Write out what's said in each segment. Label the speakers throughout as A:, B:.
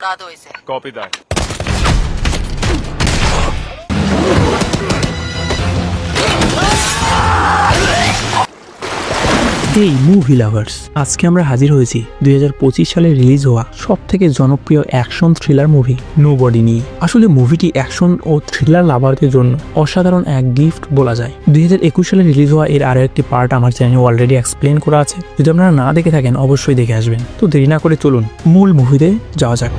A: রাত হয়েছে।
B: Copy that.
C: এই মুভি লাভার্স, আজকে আমরা হাজির হয়েছি 2025 সালে রিলিজ হওয়া সব থেকে জনপ্রিয় অ্যাকশন থ্রিলার মুভি নোবডি নিয়ে। আসলে মুভিটি অ্যাকশন ও থ্রিলার লাভারদের জন্য অসাধারণ এক গিফট বলা যায়। 2021 সালে রিলিজ হওয়া এর আরো একটি পার্ট আমার চ্যানেলে অলরেডি এক্সপ্লেন করা আছে, যদি আপনারা না দেখে থাকেন অবশ্যই দেখে আসবেন। তো দেরি না করে চলুন মূল মুভিতে যাওয়া যাক।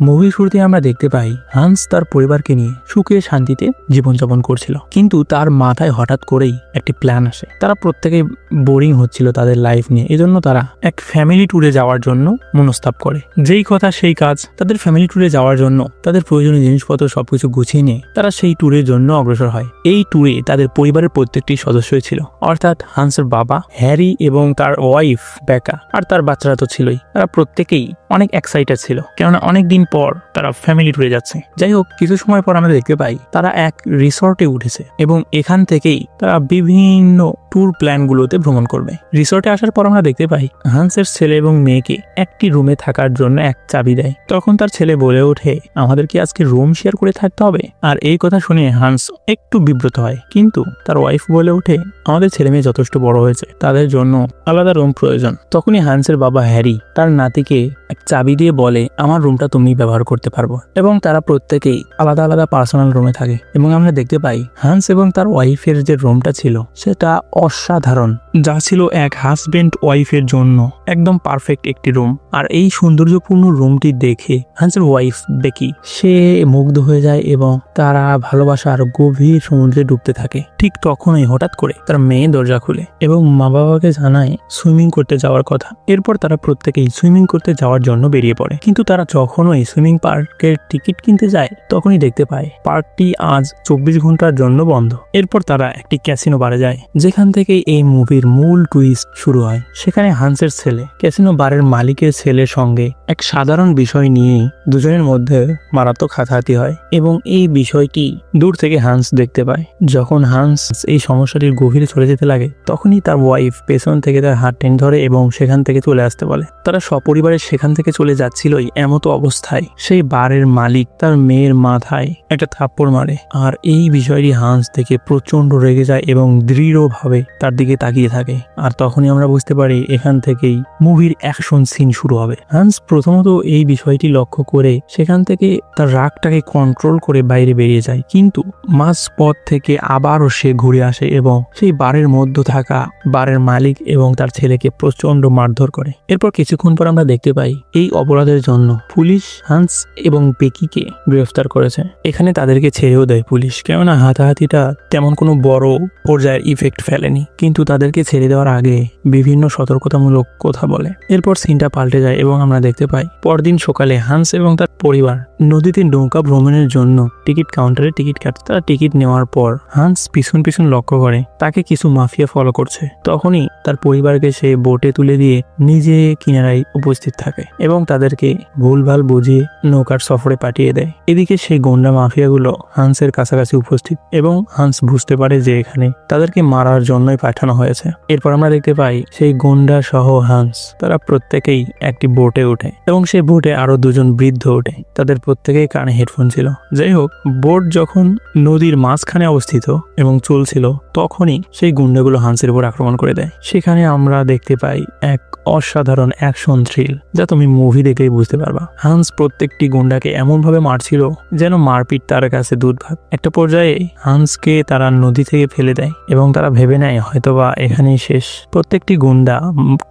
C: মুভির শুরুতে আমরা দেখতে পাই হান্স তার পরিবারকে নিয়ে সুখে শান্তিতে জীবনযাপন করছিল, কিন্তু তার মাথায় হঠাৎ করেই একটি প্ল্যান আসে। তারা প্রত্যেকেই বোরিং হচ্ছিল তাদের লাইফ নিয়ে, এজন্য তারা এক ফ্যামিলি ট্যুরে যাওয়ার জন্য মনস্তাব করে। যেই কথা সেই কাজ, তাদের ফ্যামিলি ট্যুরে যাওয়ার জন্য তাদের প্রয়োজনীয় জিনিসপত্র সবকিছু গুছিয়ে নিয়ে তারা সেই ট্যুরের জন্য অগ্রসর হয়। এই ট্যুরে তাদের পরিবারের প্রত্যেকটি সদস্যই ছিল, অর্থাৎ হান্সের বাবা হ্যারি এবং তার ওয়াইফ বেকা আর তার বাচ্চারা তো ছিলই। তারা প্রত্যেকেই অনেক এক্সাইটেড ছিল, কেননা অনেকদিন পর তারা ফ্যামিলি ট্যুরে যাচ্ছে। যাই হোক, কিছু সময় পর আমরা দেখতে পাই তারা এক রিসর্টে উঠেছে এবং এখান থেকেই তারা বিভিন্ন ট্যুর প্ল্যানগুলোতে ভ্রমণ করবে। রিসর্টে আসার পর আমরা দেখতে পাই হান্সের ছেলে এবং মেয়েকে একটি রুমে থাকার জন্য এক চাবি দেয়। তখন তার ছেলে বলে ওঠে, আমাদের কি আজকে রুম শেয়ার করে থাকতে হবে? আর এই কথা শুনে হান্স একটু বিব্রত হয়, কিন্তু তার ওয়াইফ বলে ওঠে, আমাদের ছেলে মেয়ে যথেষ্ট বড় হয়েছে, তাদের জন্য আলাদা রুম প্রয়োজন। তখনই হান্সের বাবা হ্যারি তার নাতিকে এক চাবি দিয়ে বলে, আমার রুমটা তুমি ব্যবহার করতে পারবো। এবং তারা প্রত্যেকেই আলাদা আলাদা পার্সোনাল রুমে থাকে এবং আমরা দেখতে পাই হান্স এবং তার ওয়াইফের যে রুমটা ছিল সেটা অসাধারণ, যা ছিল এক হাজবেন্ড ওয়াইফের জন্য একদম পারফেক্ট একটি রুম। আর এই সৌন্দর্যপূর্ণ রুমটি দেখে হান্সের ওয়াইফ বেকি সে মুগ্ধ হয়ে যায় এবং তারা ভালোবাসার গভীর সমুদ্রে ডুবতে থাকে। ঠিক তখনই হঠাৎ করে তার মেয়ে দরজা খুলে এবং মা বাবাকে জানায় সুইমিং করতে যাওয়ার কথা। এরপর তারা প্রত্যেকেই সুইমিং করতে যাওয়ার জন্য বেরিয়ে পড়ে, কিন্তু তারা যখনই সুইমিং পার্কের টিকিট কিনতে যায় তখনই দেখতে পায় পার্কটি আজ 24 ঘন্টার জন্য বন্ধ। এরপর তারা একটি ক্যাসিনো বারে যায়, যেখান থেকে এই মুভির মূল টুইস্ট শুরু হয়। সেখানে হান্সের ছেলে ক্যাসিনো বারের মালিকের ছেলের সঙ্গে এক সাধারণ বিষয় নিয়ে দুজনের মধ্যে মারাত্মক হাতাহাতি হয় এবং এই বিষয়টি দূর থেকে হান্স দেখতে পায়। যখন হান্স এই সমস্যাটির গভীরে চলে যেতে লাগে তখনই তার ওয়াইফ পেছন থেকে তার হাত টেনে ধরে এবং সেখান থেকে চলে আসতে বলে। তারা সপরিবারে সেখান থেকে চলে যাচ্ছিলই, এমতো অবস্থায় সেই বারের মালিক তার মেয়ের মাথায় একটা থাপ্পড় মারে। আর এই বিষয়টি হান্স থেকে প্রচন্ড রেগে যায় এবং দৃঢ়ভাবে তার দিকে তাকিয়ে থাকে। আর তখনই আমরা বুঝতে পারি এখান থেকেই মুভির অ্যাকশন সিন শুরু হবে। হান্স প্রথমত এই বিষয়টি লক্ষ্য করে সেখান থেকে তার রাগটাকে কন্ট্রোল করে বাইরে বেরিয়ে যায়, কিন্তু মাঝ পথ থেকে আবারও সে ঘুরে আসে এবং সেই বারের মধ্যে থাকা বারের মালিক এবং তার ছেলেকে প্রচন্ড মারধর করে। এরপর কিছুক্ষণ পর আমরা দেখতে পাই এই অপরাধের জন্য পুলিশ হান্স এবং বেকিকে গ্রেফতার করেছে। এখানে তাদেরকে ছেড়েও দেয় পুলিশ, কেননা হাতাহাতিটা তেমন কোনো বড় পর্যায়ের ইফেক্ট ফেলেনি, কিন্তু তাদেরকে ছেড়ে দেওয়ার আগে বিভিন্ন সতর্কতামূলক কথা বলে। এরপর সিনটা পাল্টে যায় এবং আমরা দেখতে পাই পরদিন সকালে হান্স এবং তার পরিবার নদীতে নৌকা ভ্রমণের জন্য টিকিট কাউন্টারে টিকিট কাটে। তারা টিকিট নেওয়ার পর হান্স পিছন পিছন লক্ষ্য করে তাকে কিছু মাফিয়া ফলো করছে। তখনই তার পরিবারকে সে বোটে তুলে দিয়ে নিজে কিনারায় উপস্থিত থাকে এবং তাদেরকে ভুলভাল বুঝিয়ে নৌকার সফরে পাঠিয়ে দেয়। এদিকে সেই গোন্ডা মাফিয়াগুলো হান্সের কাছাকাছি উপস্থিত এবং হান্স বুঝতে পারে যে এখানে তাদেরকে মারার জন্যই পাঠানো হয়েছে। এরপর আমরা দেখতে পাই সেই গোন্ডা সহ হান্স তারা প্রত্যেকেই একটি বোটে ওঠে এবং সেই বোটে আরো দুজন বৃদ্ধ ওঠে, তাদের প্রত্যেকেই কানে হেডফোন ছিল। যাই হোক, বোট যখন নদীর মাঝখানে অবস্থিত এবং চলছিল তখনই সেই গুন্ডাগুলো হান্সের উপর আক্রমণ করে দেয়। সেখানে আমরা দেখতে পাই এক অসাধারণ অ্যাকশন থ্রিল, যা তুমি মুভি দেখেই বুঝতে পারবা। হান্স প্রত্যেকটি গুন্ডাকে এমন ভাবে মারছিল যেন মারপিট তার কাছে দুধভাত। একটা পর্যায়ে হান্সকে তারা নদী থেকে ফেলে দেয় এবং তারা ভেবে নেয় হয়তোবা এখানেই শেষ। প্রত্যেকটি গুন্ডা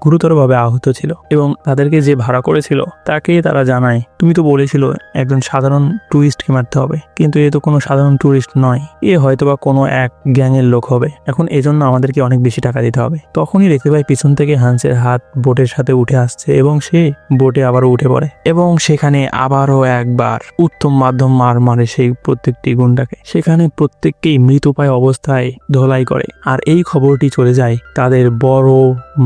C: গুরুতরভাবে আহত ছিল এবং তাদেরকে যে ভাড়া করেছিল তাকে তারা জানায়, তুমি তো বলেছিল একজন সাধারণ টুরিস্টকে মারতে হবে, কিন্তু এ তো কোনো সাধারণ টুরিস্ট নয়, এ হয়তোবা কোনো এক গ্যাংয়ের লোক হবে, এখন এজন্য আমাদেরকে অনেক বেশি টাকা দিতে হবে। তখনই দেখতে পাই পিছন থেকে হান্সের হাত বোটের সাথে উঠে আসছে এবং সে বোটে আবারও উঠে পড়ে এবং সেখানে সেখানে আবারও একবার উত্তম মাধ্যম মারে সেই প্রত্যেকটি গুন্ডাকে। সেখানে প্রত্যেককেই মৃতপ্রায় অবস্থায় ধোলাই করে। আর এই খবরটি চলে যায় তাদের বড়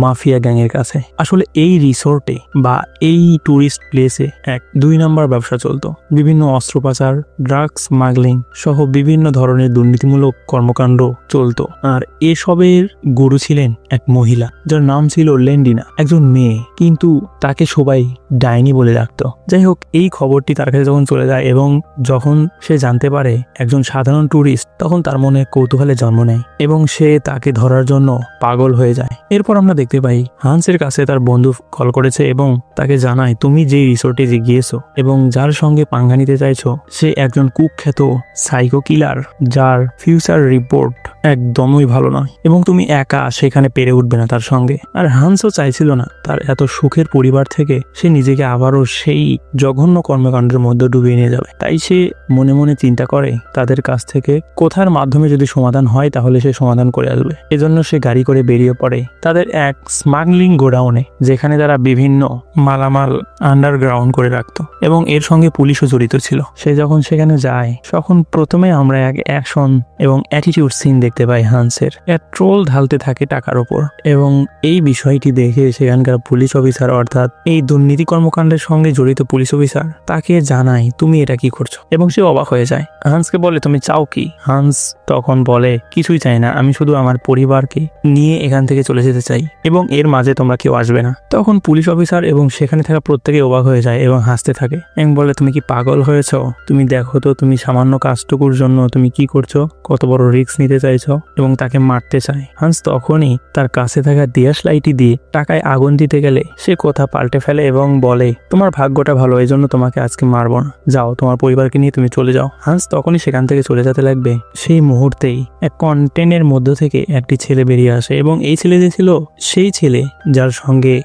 C: মাফিয়া গ্যাংয়ের কাছে। আসলে এই রিসোর্টে বা এই টুরিস্ট প্লেসে এক 2 নম্বর ব্যবসা চলতো। বিভিন্ন অস্ত্র পাচার, ড্রাগস স্মাগলিং সহ বিভিন্ন ধরনের দুর্নীতিমূলক কর্মকাণ্ড চলতো। আর এসবের গুরু ছিলেন এক মহিলা, যার নাম ছিল ল্যান্ডিনা, একজন মেয়ে, কিন্তু তাকে সবাই ডাইনি বলে ডাকতো। যাই হোক, এই খবরটি তার কাছে যখন চলে যায় এবং যখন সে জানতে পারে একজন সাধারণ ট্যুরিস্ট, তখন তার মনে কৌতূহলের জন্ম নেয় এবং সে তাকে ধরার জন্য পাগল হয়ে যায়। এরপর আমরা দেখতে পাই হান্সের কাছে তার বন্ধু কল করেছে এবং তাকে জানায়, তুমি যে রিসোর্টে যে গিয়েছো এবং যার সঙ্গে পাঙ্গা নিতে চাইছো সে একজন কুখ্যাত সাইকো কিলার, যার ফিউচার রিপোর্ট একদমই ভালো নয় এবং তুমি একা সেখানে পেরে উঠবে না তার সঙ্গে। আর হান্সও চাইছিল না তার এত সুখের পরিবার থেকে সে নিজেকে আবারও সেই জঘন্য কর্মকাণ্ডের মধ্যে ডুবিয়ে নিয়ে যাবে। তাই সে মনে মনে চিন্তা করে তাদের কাছ থেকে কোথার মাধ্যমে যদি সমাধান হয় তাহলে সে সমাধান করে আসবে। এজন্য সে গাড়ি করে বেরিয়ে পড়ে তাদের এক স্মাগলিং গোডাউনে, যেখানে তারা বিভিন্ন মালামাল আন্ডারগ্রাউন্ড করে রাখতো এবং এর সঙ্গে পুলিশও জড়িত ছিল। সে যখন সেখানে যায় তখন প্রথমে আমরা এক অ্যাকশন এবং অ্যাটিটিউড সিন দেখতে পাই হান্সের। ট্রোল ঢালতে থাকে টাকার ওপর এবং এই বিষয়টি দেখে সেখানকার পুলিশ অফিসার, অর্থাৎ এই দুর্নীতি কর্মকাণ্ডের সঙ্গে জড়িত পুলিশ অফিসার, তাকে জানায় তুমি এটা কি করছো এবং সে অবাক হয়ে যায়। হান্সকে বলে তুমি চাও কি? হান্স তখন বলে কিছুই চাই না, আমি শুধু আমার পরিবারকে নিয়ে এখান থেকে চলে যেতে চাই এবং এর মাঝে তোমরা কেউ আসবে না। তখন পুলিশ অফিসার এবং সেখানে থাকা প্রত্যেকে অবাক হয়ে যায় এবং হাসতে থাকে এবং বলে তুমি কি পাগল হয়েছো? তুমি দেখো তো তুমি সামান্য কাজটুকুর জন্য তুমি কি করছো, কত বড় রিস্ক নিতে চাইছো এবং তাকে মারতে চায়। হান্স তখনই তার কাছে থাকা দিয়াশ লাইটি দিয়ে টাকায় আগুন দিতে গেলে সে কথা পাল্টে ফেলে এবং বলে তোমার ভাগ্যটা ভালো, এই জন্য তোমাকে আজকে মারবো না, যাও তোমার পরিবারকে নিয়ে তুমি চলে যাও। হান্স তখনই সেখান থেকে চলে যেতে লাগবে। সেই মুহূর্তেই এক কন্টেনের মধ্য থেকে একটি ছেলে বেরিয়ে আসে এবং এই ছেলে যে ছিল সেই ছেলে যার সঙ্গে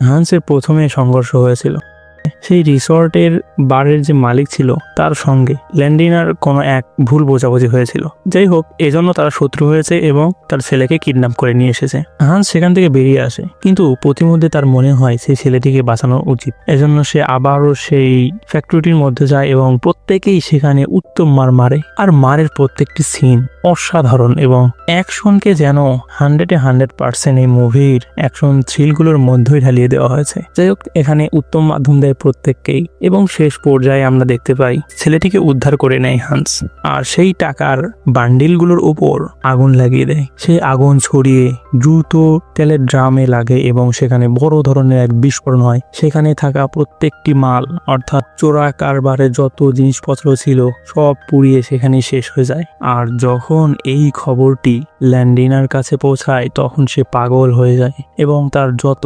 C: হান্সের প্রথমে সংঘর্ষ হয়েছিল। সেই রিসর্টের বারের যে মালিক ছিল তার সঙ্গে ল্যান্ডিনার কোনো এক ভুল বোঝাবুঝি হয়েছিল। যাই হোক, এজন্য তারা শত্রু হয়েছে এবং তার ছেলেকে কিডন্যাপ করে নিয়ে এসেছে। হান্স সেখান থেকে বেরিয়ে আসে, কিন্তু প্রতিমধ্যে তার মনে হয় সেই ছেলেটিকে বাঁচানো উচিত। এজন্য সে আবারও সেই ফ্যাক্টরিটির মধ্যে যায় এবং প্রত্যেকেই সেখানে উত্তম মারে। আর মারের প্রত্যেকটি সিন অসাধারণ এবং অ্যাকশনকে যেন 100% এই মুভির অ্যাকশন থ্রিলগুলোর মধ্যেই ঢালিয়ে দেওয়া হয়েছে। যাই হোক, এখানে উত্তম মাধ্যম দেয় প্রত্যেককেই এবং শেষ পর্যায়ে আমরা দেখতে পাই ছেলেটিকে উদ্ধার করে নেয় হান্স আর সেই টাকার বান্ডিলগুলোর উপর আগুন লাগিয়ে দেয়। সেই আগুন ছড়িয়ে দ্রুত তেলের ড্রামে লাগে এবং সেখানে বড় ধরনের এক বিস্ফোরণ হয়। সেখানে থাকা প্রত্যেকটি মাল, অর্থাৎ চোরা কারবারের যত জিনিসপত্র ছিল সব পুড়িয়ে সেখানে শেষ হয়ে যায়। আর যখন এই খবরটি ল্যান্ডিনার কাছে পৌঁছায় তখন সে পাগল হয়ে যায় এবং তার যত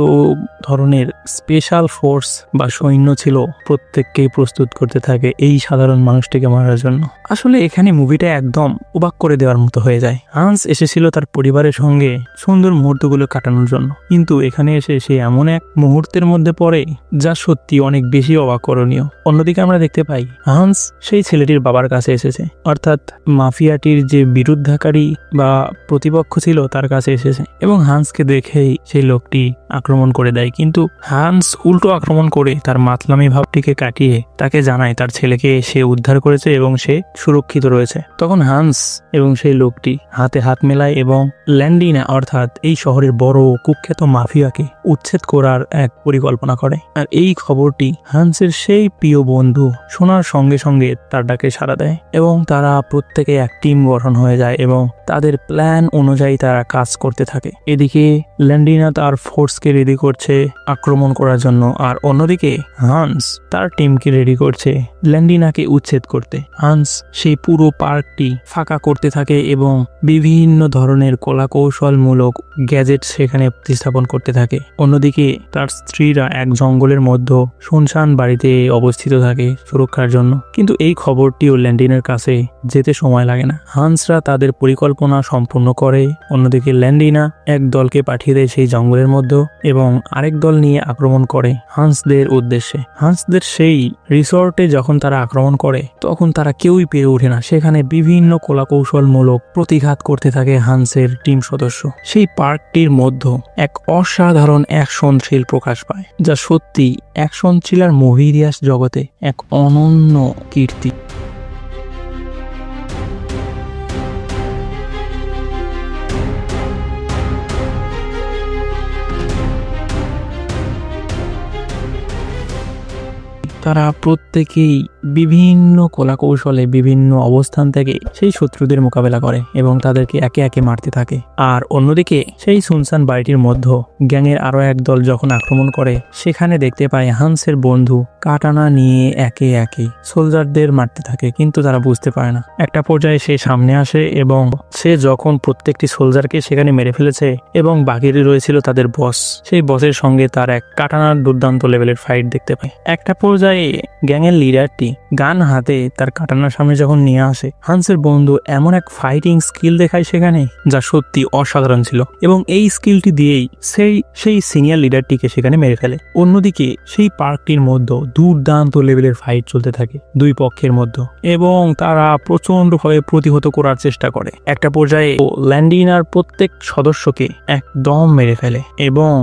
C: ধরনের স্পেশাল ফোর্স বা সৈন্য ছিল প্রত্যেককেই প্রস্তুত করতে থাকে এই সাধারণ মানুষটিকে মারার জন্য। আসলে এখানে মুভিটা একদম অবাক করে দেওয়ার মতো হয়ে যায়। হান্স এসেছিল তার পরিবারের সঙ্গে সুন্দর মুহূর্তগুলো কাটানোর জন্য, কিন্তু এখানে এসে সে এমন এক মুহূর্তের মধ্যে পড়ে যা সত্যি অনেক বেশি অবাক করণীয়। অন্যদিকে আমরা দেখতে পাই হান্স সেই ছেলেটির বাবার কাছে এসেছে, অর্থাৎ মাফিয়াটির যে বিরুদ্ধাকারী বা প্রতিপক্ষ ছিল তার কাছে এসেছে এবং হান্সকে দেখেই সেই লোকটি আক্রমণ করে দেয়। কিন্তু হান্স উল্টো আক্রমণ করে তার মাতলামি ভাবটিকে কাটিয়ে তাকে জানায় তার ছেলেকে সে উদ্ধার করেছে এবং সে সুরক্ষিত রয়েছে। তখন হান্স এবং সেই লোকটি হাতে হাত মেলায় এবং ল্যান্ডিনা, অর্থাৎ এই শহরের বড় কুখ্যাত মাফিয়াকে উচ্ছেদ করার এক পরিকল্পনা করে। আর এই খবরটি হান্সের সেই প্রিয় বন্ধু শোনার সঙ্গে সঙ্গে তার ডাকে সাড়া দেয় এবং তারা প্রত্যেকে এক টিম গঠন হয়ে যায় এবং তাদের প্ল্যান অনুযায়ী তারা কাজ করতে থাকে। এদিকে ল্যান্ডিনা তার ফোর্সকে রেডি করছে আক্রমণ করার জন্য, আর অন্যদিকে হান্স তার টিমকে রেডি করছে ল্যান্ডিনাকে উচ্ছেদ করতে। হান্স সেই পুরো পার্কটি ফাঁকা করতে থাকে এবং বিভিন্ন ধরনের কলাকৌশলমূলক গ্যাজেট সেখানে প্রতিস্থাপন করতে থাকে। অন্যদিকে তার স্ত্রীরা এক জঙ্গলের মধ্যে শুনশান বাড়িতে অবস্থিত থাকে সুরক্ষার জন্য। কিন্তু এই খবরটিও ল্যান্ডিনার কাছে যেতে সময় লাগে না। হান্সরা তাদের পরিকল্পনা সম্পূর্ণ করে। অন্যদিকে ল্যান্ডিনা এক দলকে পাঠিয়ে দেয় সেই জঙ্গলের মধ্যে এবং আরেক দল নিয়ে আক্রমণ করে হান্সদের উদ্দেশ্যে। আসে। হান্সদের সেই রিসর্টে যখন তারা আক্রমণ করে তখন তারা কেউই পেরে ওঠে না। সেখানে বিভিন্ন কলাকৌশলমূলক প্রতিঘাত করতে থাকে হান্সের টিম সদস্য। সেই পার্কটির মধ্যে এক অসাধারণ অ্যাকশন থ্রিল প্রকাশ পায়, যা সত্যি অ্যাকশন থ্রিলার মুভি ইতিহাস জগতে এক অনন্য কীর্তি। তারা প্রত্যেকেই বিভিন্ন কলাকৌশলে বিভিন্ন অবস্থান থেকে সেই শত্রুদের মোকাবেলা করে এবং তাদেরকে একে একে মারতে থাকে। আর অন্যদিকে সেই সুনসান বাড়িটির মধ্যে গ্যাংয়ের আরো এক দল যখন আক্রমণ করে, সেখানে দেখতে পায় হান্সের বন্ধু কাটানা নিয়ে একে একে সোলজারদের মারতে থাকে, কিন্তু তারা বুঝতে পারে না। একটা পর্যায়ে সে সামনে আসে এবং সে যখন প্রত্যেকটি সোলজারকে সেখানে মেরে ফেলেছে এবং বাকি রয়েছিল তাদের বস, সেই বসের সঙ্গে তার এক কাটানার দুর্দান্ত লেভেলের ফাইট দেখতে পায়। একটা পর্যায়ে গ্যাংয়ের লিডারটি গান হাতে তার কাটানার সামনে যখন নিয়ে আসে, হান্সের বন্ধু এমন এক ফাইটিং স্কিল দেখায় সেখানে, যা সত্যি অসাধারণ ছিল এবং এই স্কিলটি দিয়েই সেই সিনিয়র লিডারটিকে সেখানে মেরে ফেলে। অন্যদিকে সেই পার্কটির মধ্যে দুর্দান্ত লেভেলের ফাইট চলতে থাকে দুই পক্ষের মধ্যে এবং তারা প্রচন্ডভাবে প্রতিহত করার চেষ্টা করে। একটা পর্যায়ে ল্যান্ডিনার প্রত্যেক সদস্যকে একদম মেরে ফেলে এবং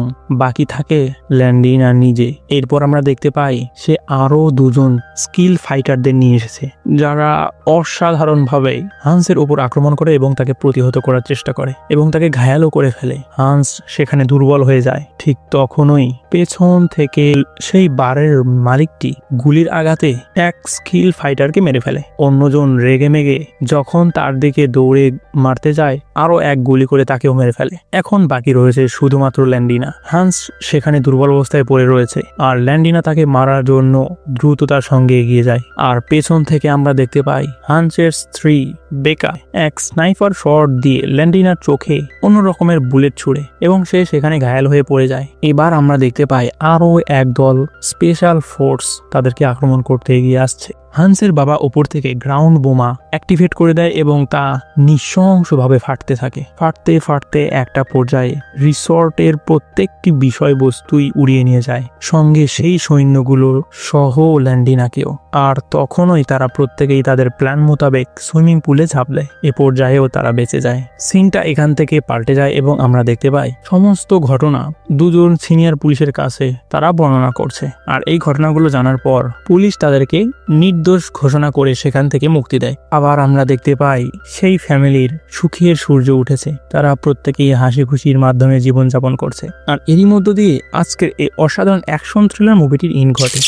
C: বাকি থাকে ল্যান্ডিনা নিজে। এরপর আমরা দেখতে পাই সে আরো দুজন স্কিল ফাইটারদের নিয়ে এসেছে, যারা অসাধারণভাবে হান্সের উপর আক্রমণ করে এবং তাকে প্রতিহত করার চেষ্টা করে এবং তাকে ঘায়ালও করে ফেলে। হান্স সেখানে দুর্বল হয়ে যায়। ঠিক তখনই পেছন থেকে সেই বারের মালিকটি গুলির আঘাতে এক স্কিল ফাইটারকে মেরে ফেলে। অন্যজন রেগে মেগে যখন তার দিকে দৌড়ে মারতে যায়, আরো এক গুলি করে তাকেও মেরে ফেলে। এখন বাকি রয়েছে শুধুমাত্র ল্যান্ডিনা। হান্স সেখানে দুর্বল অবস্থায় পড়ে রয়েছে আর ল্যান্ডিনা তাকে মারার জন্য দ্রুততার সঙ্গে এগিয়ে যায়। আর পেছন থেকে আমরা দেখতে পাই হান্সের স্ত্রী বেকা এক স্নাইপার শট দিয়ে ল্যান্ডিনার চোখে অন্য রকমের বুলেট ছুড়ে এবং সে সেখানে ঘায়াল হয়ে পড়ে যায়। এবার আমরা দেখতে পাই আরো এক দল স্পেশাল ফোর্স তাদেরকে আক্রমণ করতে এগিয়ে আসছে। হান্সের বাবা উপর থেকে গ্রাউন্ড বোমা অ্যাক্টিভেট করে দেয় এবং তা নৃশংসভাবে ফাটতে থাকে। ফাটতে ফাটতে একটা পর্যায়ে রিসর্টের প্রত্যেকটি বিষয়বস্তুই উড়িয়ে নিয়ে যায়, সঙ্গে সেই সৈন্যগুলো সহ ল্যান্ডিনাকেও। আর তখনই তারা প্রত্যেকেই তাদের প্ল্যান মোতাবেক সুইমিং পুলে ঝাঁপ দেয়। এ পর্যায়েও তারা বেঁচে যায়। সিনটা এখান থেকে পাল্টে যায় এবং আমরা দেখতে পাই সমস্ত ঘটনা দুজন সিনিয়র পুলিশের কাছে তারা বর্ণনা করছে। আর এই ঘটনাগুলো জানার পর পুলিশ তাদেরকে নির্দোষ ঘোষণা করে সেখান থেকে মুক্তি দেয়। আবার আমরা দেখতে পাই সেই ফ্যামিলির সুখের সূর্য উঠেছে, তারা প্রত্যেকেই হাসি খুশির মাধ্যমে জীবনযাপন করছে। আর এরই মধ্য দিয়ে আজকের এই অসাধারণ অ্যাকশন থ্রিলার মুভিটির ইন ঘটে।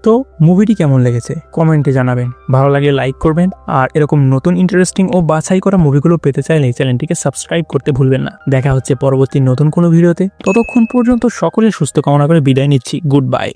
C: তো মুভিটি কেমন লেগেছে কমেন্টে জানাবেন। ভালো লাগলে লাইক করবেন আর এরকম নতুন ইন্টারেস্টিং ও বাছাই করা মুভিগুলো পেতে চাইলে চ্যানেলটিকে সাবস্ক্রাইব করতে ভুলবেন না। দেখা হচ্ছে পরবর্তী নতুন কোনো ভিডিওতে। ততক্ষণ পর্যন্ত সকলের সুস্থ কামনা করে বিদায় নিচ্ছি। Good bye.